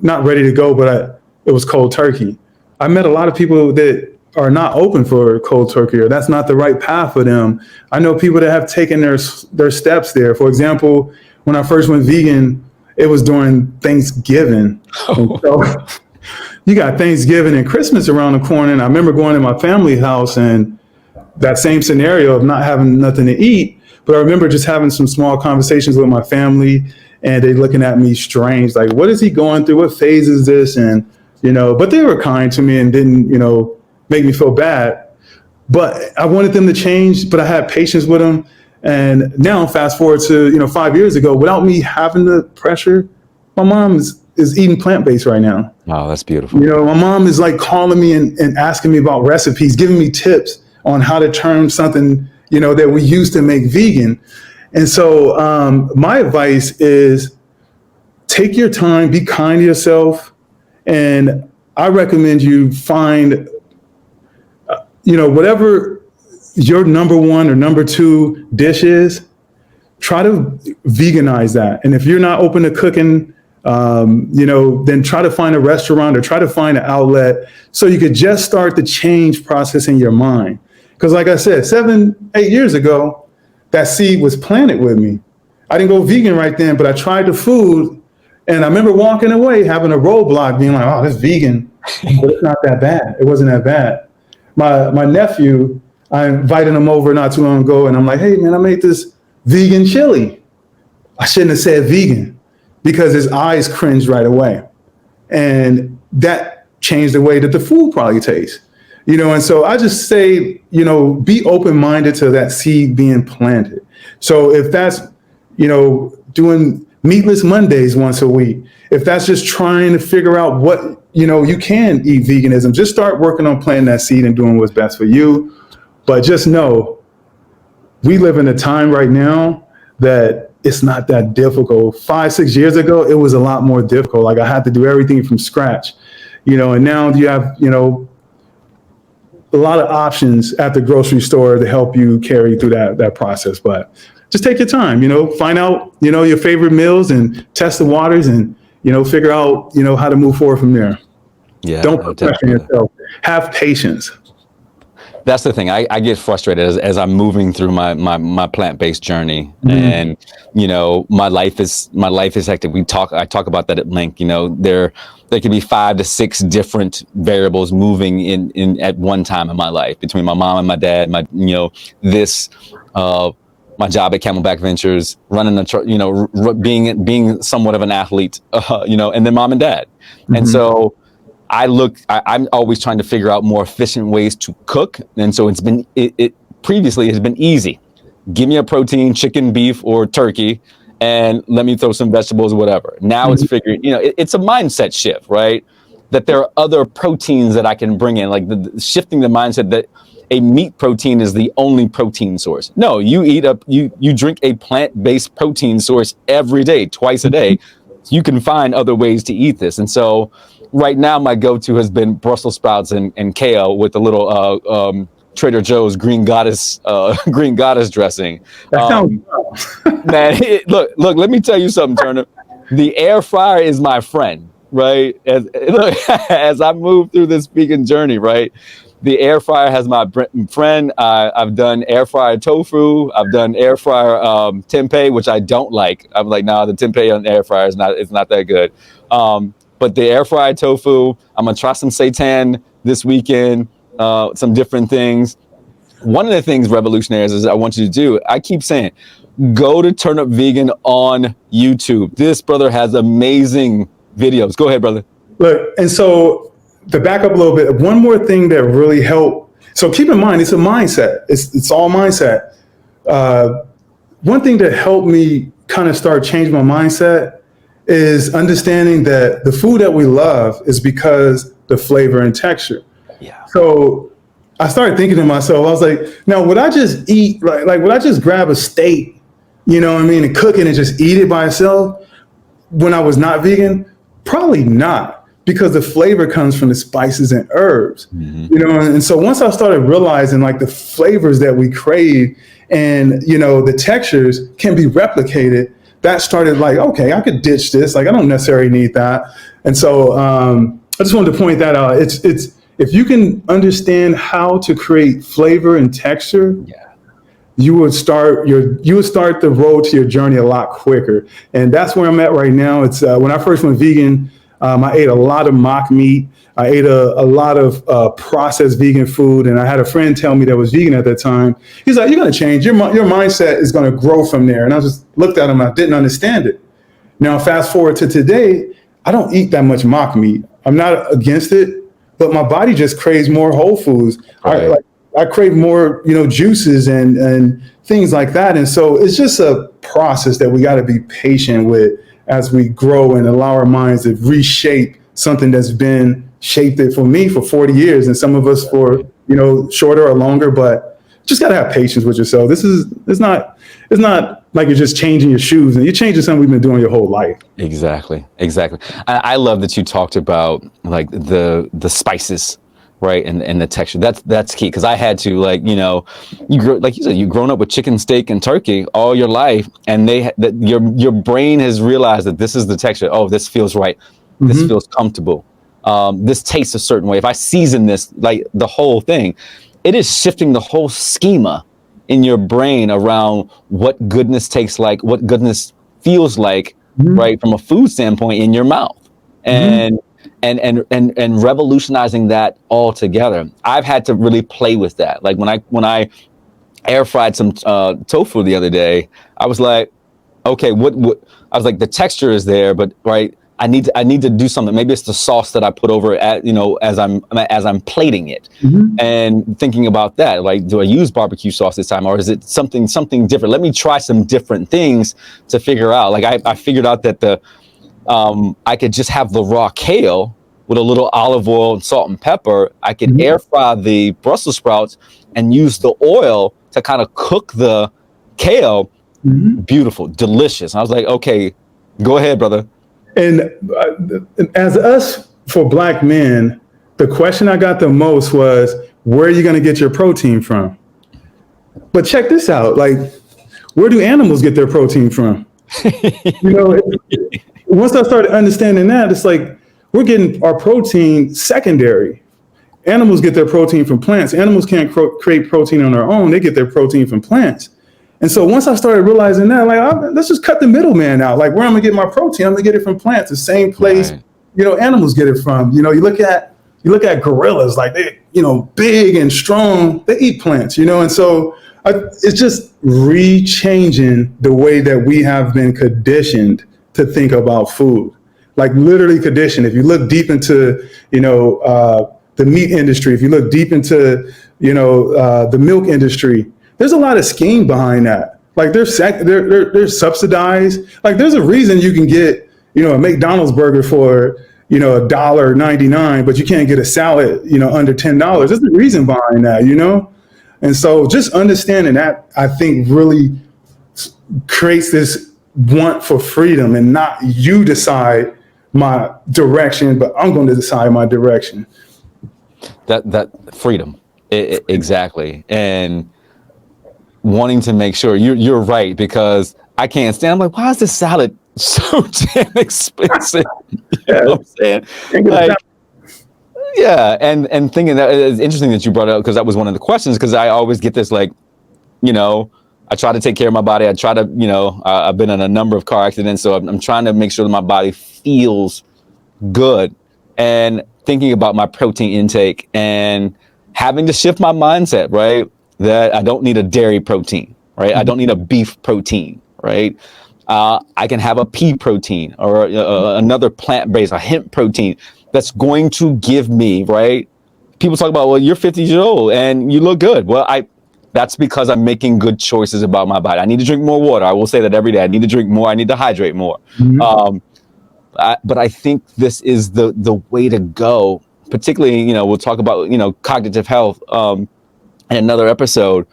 not ready to go, but it was cold turkey. I met a lot of people that are not open for cold turkey, or that's not the right path for them. I know people that have taken their steps there. For example, when I first went vegan, it was during Thanksgiving. Oh. So you got Thanksgiving and Christmas around the corner. And I remember going to my family house and that same scenario of not having nothing to eat. But I remember just having some small conversations with my family, and they looking at me strange, like, what is he going through? What phase is this? And, but they were kind to me and didn't, make me feel bad. But I wanted them to change, but I had patience with them. And now fast forward to, 5 years ago, without me having the pressure, my mom is eating plant-based right now. Oh, that's beautiful. You know, my mom is like calling me and asking me about recipes, giving me tips on how to turn something, you know, that we used to make vegan. And so my advice is take your time, be kind to yourself. And I recommend you find, you know, whatever your number one or number two dish is, try to veganize that. And if you're not open to cooking, you know, then try to find a restaurant or try to find an outlet so you could just start the change process in your mind. Because like I said, 7-8 years ago, that seed was planted with me. I didn't go vegan right then, but I tried the food. And I remember walking away, having a roadblock, being like, oh, that's vegan. But it's not that bad. It wasn't that bad. My nephew, I invited him over not too long ago, and I'm like, hey, man, I made this vegan chili. I shouldn't have said vegan because his eyes cringed right away. And that changed the way that the food probably tastes. You know, and so I just say, you know, be open-minded to that seed being planted. So if that's, you know, doing meatless Mondays once a week, if that's just trying to figure out what, you know, you can eat veganism, just start working on planting that seed and doing what's best for you. But just know, we live in a time right now that it's not that difficult. 5-6 years ago, it was a lot more difficult. Like I had to do everything from scratch, you know, and now you have, you know, a lot of options at the grocery store to help you carry through that process. But just take your time, you know, find out, you know, your favorite meals and test the waters and, you know, figure out, you know, how to move forward from there. Yeah. Don't put pressure on yourself. Have patience. That's the thing. I get frustrated as I'm moving through my plant-based journey, and you know, my life is hectic. I talk about that at length. You know, there can be 5 to 6 different variables moving in at one time in my life, between my mom and my dad, my job at Camelback Ventures, running you know, being somewhat of an athlete, you know, and then mom and dad, and so. I'm always trying to figure out more efficient ways to cook. And so it previously has been easy. Give me a protein, chicken, beef, or turkey, and let me throw some vegetables or whatever. Now it's figuring, you know, it's a mindset shift, right? That there are other proteins that I can bring in, like shifting the mindset that a meat protein is the only protein source. No, you drink a plant-based protein source every day, twice a day. You can find other ways to eat this. And so right now my go-to has been Brussels sprouts and kale with a little Trader Joe's green goddess dressing. That sounds Man, look, let me tell you something, Turner. The air fryer is my friend, right? As I move through this vegan journey, right? The air fryer has my friend. I've done air fryer tofu. I've done air fryer tempeh, which I don't like. I'm like, nah, the tempeh on the air fryer is not that good. But the air fried tofu, I'm gonna try some seitan this weekend, some different things. One of the things, Revolutionaries, is I want you to do, I keep saying, go to Turnip Vegan on YouTube. This brother has amazing videos. Go ahead, brother. Look, and so to back up a little bit, one more thing that really helped. So keep in mind, it's a mindset. It's all mindset. One thing that helped me kind of start changing my mindset is understanding that the food that we love is because the flavor and texture. Yeah. So I started thinking to myself, I was like, now would I just eat, like would I just grab a steak, you know what I mean, and cook it and just eat it by itself when I was not vegan? Probably not, because the flavor comes from the spices and herbs, you know? And so once I started realizing like the flavors that we crave and, you know, the textures can be replicated, that started like, okay, I could ditch this. Like, I don't necessarily need that. And so I just wanted to point that out. It's if you can understand how to create flavor and texture, you would start the road to your journey a lot quicker. And that's where I'm at right now. It's when I first went vegan, I ate a lot of mock meat. I ate a lot of processed vegan food. And I had a friend tell me that was vegan at that time. He's like, you're going to change. Your mindset is going to grow from there. And I just looked at him. I didn't understand it. Now, fast forward to today, I don't eat that much mock meat. I'm not against it, but my body just craves more whole foods. Right. I crave more, you know, juices and things like that. And so it's just a process that we got to be patient with as we grow and allow our minds to reshape something that's been shaped it for me for 40 years, and some of us for, shorter or longer, but just got to have patience with yourself. It's not like you're just changing your shoes, and you're changing something we've been doing your whole life. Exactly. I love that you talked about like the spices, right, and the texture. That's key, because I had to, like, like you said, you've grown up with chicken, steak, and turkey all your life, and your brain has realized that this is the texture. Oh, this feels right. This feels comfortable. This tastes a certain way. If I season this, like the whole thing, it is shifting the whole schema in your brain around what goodness tastes like, what goodness feels like, right, from a food standpoint in your mouth, and revolutionizing that altogether. I've had to really play with that. Like when I air fried some tofu the other day, I was like, okay, what I was like, the texture is there, but right, I need to do something. Maybe it's the sauce that I put over it as I'm plating it, and thinking about that. Like, do I use barbecue sauce this time, or is it something different? Let me try some different things to figure out. Like I figured out that I could just have the raw kale with a little olive oil and salt and pepper. I could air fry the Brussels sprouts and use the oil to kind of cook the kale. Beautiful, delicious. And I was like, okay, go ahead, brother. And as us, for Black men, the question I got the most was, where are you going to get your protein from? But check this out. Like, where do animals get their protein from? Once I started understanding that, it's like, we're getting our protein secondary. Animals get their protein from plants. Animals can't create protein on their own. They get their protein from plants. And so once I started realizing that, like, let's just cut the middleman out. Like, where I'm gonna get my protein, I'm gonna get it from plants, the same place, animals get it from. You look at gorillas, like they, big and strong, they eat plants, and so it's just re-changing the way that we have been conditioned to think about food, like literally conditioned. If you look deep into, the meat industry, if you look deep into, the milk industry, there's a lot of scheme behind that. Like they're subsidized. Like there's a reason you can get, a McDonald's burger for, $1.99, but you can't get a salad, under $10. There's a reason behind that, And so just understanding that, I think, really creates this want for freedom, and not you decide my direction, but I'm going to decide my direction. That freedom, exactly. And wanting to make sure you're right, because I can't stand. I'm like, why is this salad so damn expensive? You know what I'm saying? Like, yeah, and thinking that it's interesting that you brought it up, because that was one of the questions. Because I always get this, like, I try to take care of my body. I try to, I've been in a number of car accidents, so I'm trying to make sure that my body feels good, and thinking about my protein intake and having to shift my mindset, right? That I don't need a dairy protein, right? I don't need a beef protein, right? I can have a pea protein, or another plant-based, a hemp protein that's going to give me, right? People talk about, well, you're 50 years old and you look good. Well, that's because I'm making good choices about my body. I need to drink more water. I will say that every day. I need to drink more. I need to hydrate more. But I think this is the way to go. Particularly, we'll talk about, cognitive health in another episode,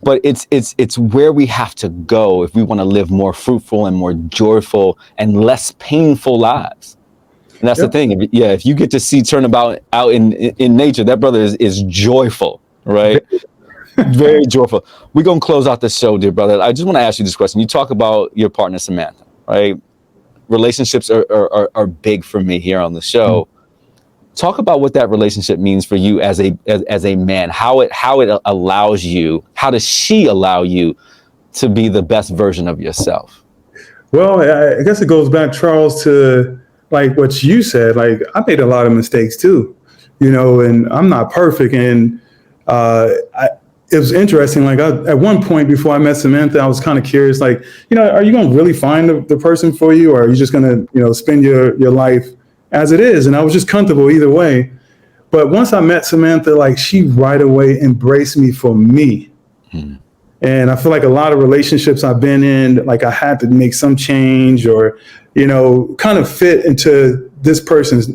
but it's where we have to go if we want to live more fruitful and more joyful and less painful lives. And that's the thing. If you get to see turnabout out in nature, that brother is joyful, right? Very joyful. We're going to close out the show, dear brother. I just want to ask you this question. You talk about your partner, Samantha, right? Relationships are big for me here on the show. Talk about what that relationship means for you as a man, how it allows you, how does she allow you to be the best version of yourself? Well, I guess it goes back, Charles, to like what you said. Like, I made a lot of mistakes too, and I'm not perfect. And it was interesting. Like, at one point before I met Samantha, I was kind of curious, like, are you going to really find the person for you, or are you just going to, spend your life as it is? And I was just comfortable either way. But once I met Samantha, like, she right away embraced me for me. And I feel like a lot of relationships I've been in, like, I had to make some change or, kind of fit into this person's,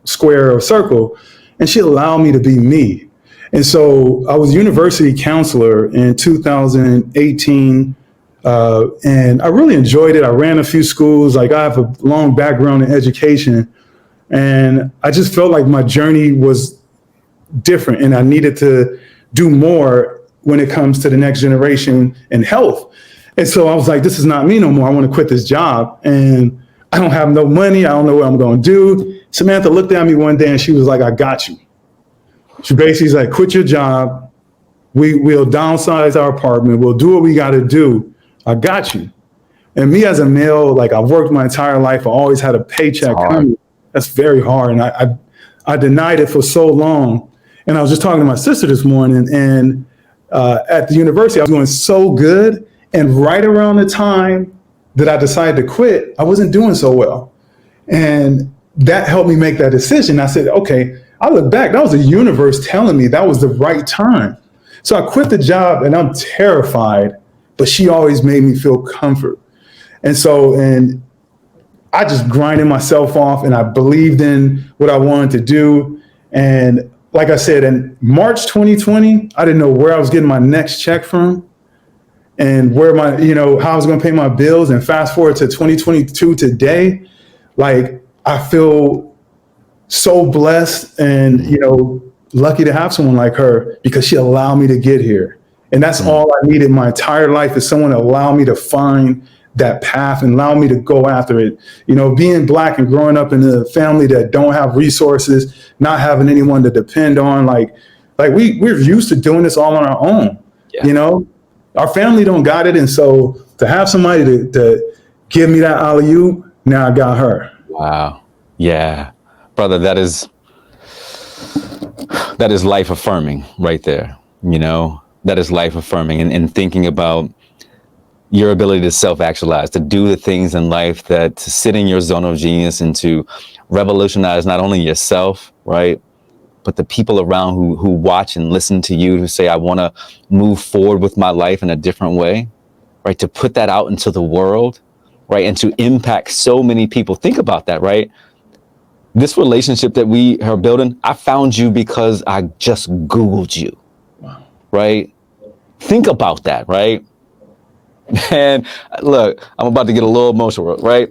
square or circle. And she allowed me to be me. And so I was university counselor in 2018. And I really enjoyed it. I ran a few schools. Like, I have a long background in education. And I just felt like my journey was different and I needed to do more when it comes to the next generation and health. And so I was like, this is not me no more. I want to quit this job. And I don't have no money. I don't know what I'm going to do. Samantha looked at me one day and she was like, I got you. She basically like, quit your job. We'll downsize our apartment. We'll do what we got to do. I got you. And me as a male, like, I've worked my entire life. I always had a paycheck coming. That's very hard. And I denied it for so long. And I was just talking to my sister this morning, and at the university, I was doing so good. And right around the time that I decided to quit, I wasn't doing so well. And that helped me make that decision. I said, okay, I look back, that was the universe telling me that was the right time. So I quit the job and I'm terrified, but she always made me feel comfort. And I just grinded myself off and I believed in what I wanted to do. And like I said, in March 2020, I didn't know where I was getting my next check from and where how I was going to pay my bills. And fast forward to 2022 today, like, I feel so blessed and, lucky to have someone like her because she allowed me to get here. And that's all I needed my entire life, is someone to allow me to find that path and allow me to go after it. Being Black and growing up in a family that don't have resources, not having anyone to depend on, like we're used to doing this all on our own. Yeah. Our family don't got it. And so to have somebody to give me that alley-oop, now I got her. Wow. Yeah. Brother, that is life affirming right there. That is life affirming, and thinking about your ability to self-actualize, to do the things in life, to sit in your zone of genius and to revolutionize not only yourself, right, but the people around who watch and listen to you, who say, I want to move forward with my life in a different way, right, to put that out into the world, right, and to impact so many people. Think about that, right? This relationship that we are building, I found you because I just Googled you. Wow. Right? Think about that, right? And look, I'm about to get a little emotional, right?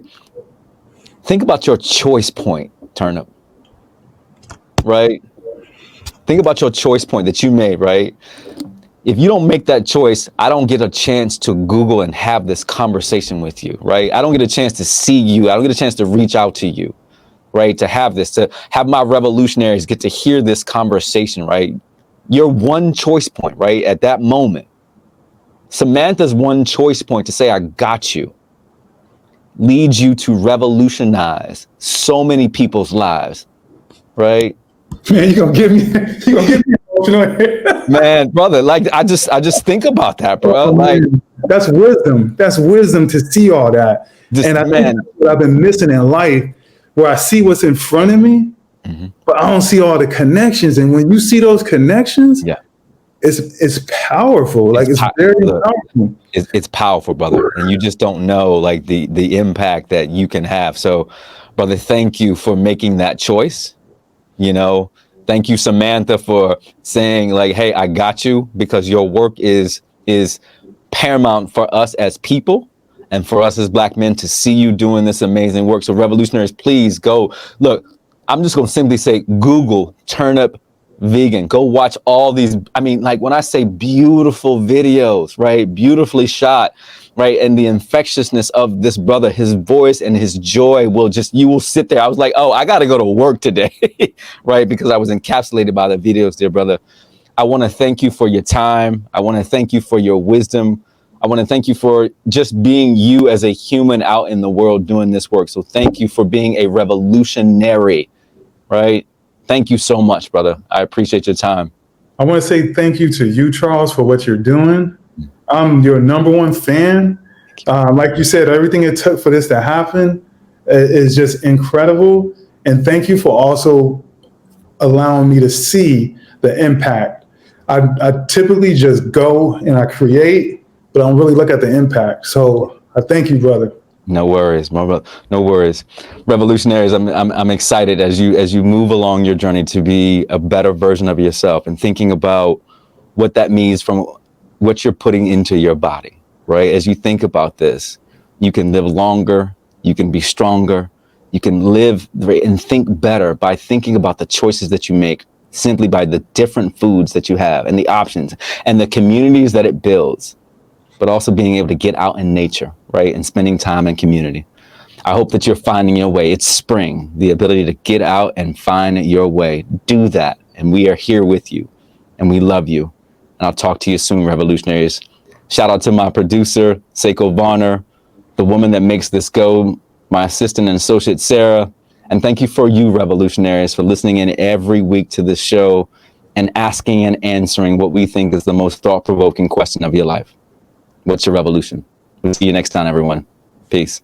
Think about your choice point, Turnip, right? Think about your choice point that you made, right? If you don't make that choice, I don't get a chance to Google and have this conversation with you, right? I don't get a chance to see you. I don't get a chance to reach out to you, right? To have my revolutionaries get to hear this conversation, right? Your one choice point, right? At that moment, Samantha's one choice point to say, I got you, leads you to revolutionize so many people's lives, right? Man, you're gonna give me emotional. Man, brother, like, I just think about that, bro. Like, that's wisdom. That's wisdom to see all that. And I think that's what I've been missing in life, where I see what's in front of me, but I don't see all the connections. And when you see those connections, it's powerful. Like, it's very powerful. It's powerful, brother. And you just don't know, like, the impact that you can have. So, brother, thank you for making that choice. Thank you, Samantha, for saying, like, hey, I got you, because your work is paramount for us as people and for us as Black men to see you doing this amazing work. So, revolutionaries, please go. Look, I'm just going to simply say, Google Turnip Vegan. Go watch all these. I mean, like, when I say beautiful videos, right? Beautifully shot, right? And the infectiousness of this brother, his voice and his joy you will sit there. I was like, oh, I got to go to work today, right? Because I was encapsulated by the videos, dear brother. I want to thank you for your time. I want to thank you for your wisdom. I want to thank you for just being you as a human out in the world doing this work. So thank you for being a revolutionary, right? Thank you so much, brother. I appreciate your time. I want to say thank you to you, Charles, for what you're doing. I'm your number one fan. Like you said, everything it took for this to happen is just incredible. And thank you for also allowing me to see the impact. I typically just go and I create, but I don't really look at the impact. So I thank you, brother. No worries, no worries. Revolutionaries, I'm excited as you move along your journey to be a better version of yourself and thinking about what that means from what you're putting into your body, right? As you think about this, you can live longer, you can be stronger, you can live and think better by thinking about the choices that you make simply by the different foods that you have and the options and the communities that it builds, but also being able to get out in nature, right? And spending time in community. I hope that you're finding your way. It's spring, the ability to get out and find your way. Do that. And we are here with you and we love you. And I'll talk to you soon, revolutionaries. Shout out to my producer, Seiko Varner, the woman that makes this go, my assistant and associate, Sarah. And thank you for you, revolutionaries, for listening in every week to this show and asking and answering what we think is the most thought-provoking question of your life. What's your revolution? We'll see you next time, everyone. Peace.